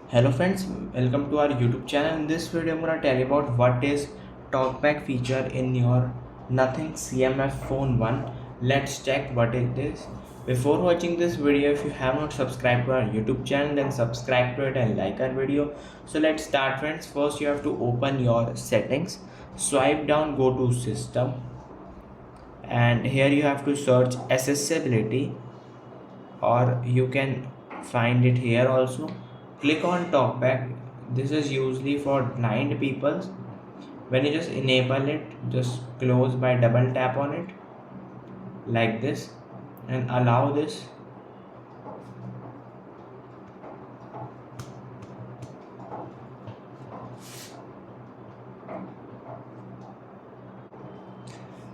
Hello friends, welcome to our YouTube channel. In this video, I'm gonna tell you about what is Talkback feature in your Nothing CMF phone 1. Let's check what it is. Before watching this video, if you have not subscribed to our YouTube channel, then subscribe to it and like our video. So let's start friends. First you have to open your settings, swipe down, go to system, and here you have to search accessibility, or you can find it here also. Click on Talkback. This is usually for blind people. When you just enable it, just close by double tap on it like this and allow this.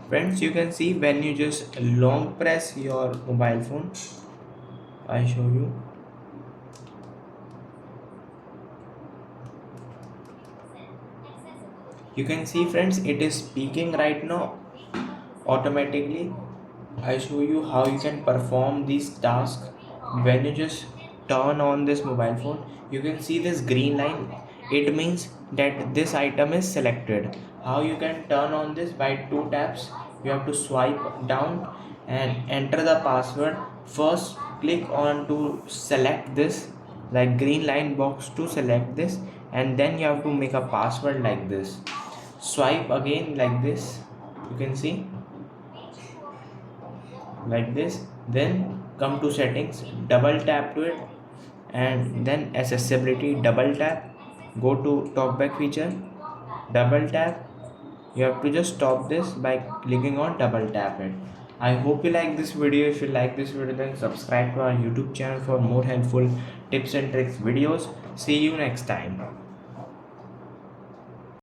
Friends, you can see when you just long press your mobile phone, I show you. You can see friends, it is speaking right now automatically. I show you how you can perform these tasks. When you just turn on this mobile phone, you can see this green line. It means that this item is selected. How you can turn on this? By two taps. You have to swipe down and enter the password. First click on to select this, like green line box to select this, and then you have to make a password like this. Swipe again like this, you can see, like this. Then come to settings, double tap to it, and then accessibility, double tap. Go to Talkback feature, double tap. You have to just stop this by clicking on double tap it. I hope you like this video. If you like this video, then subscribe to our YouTube channel for more helpful tips and tricks videos. See you next time.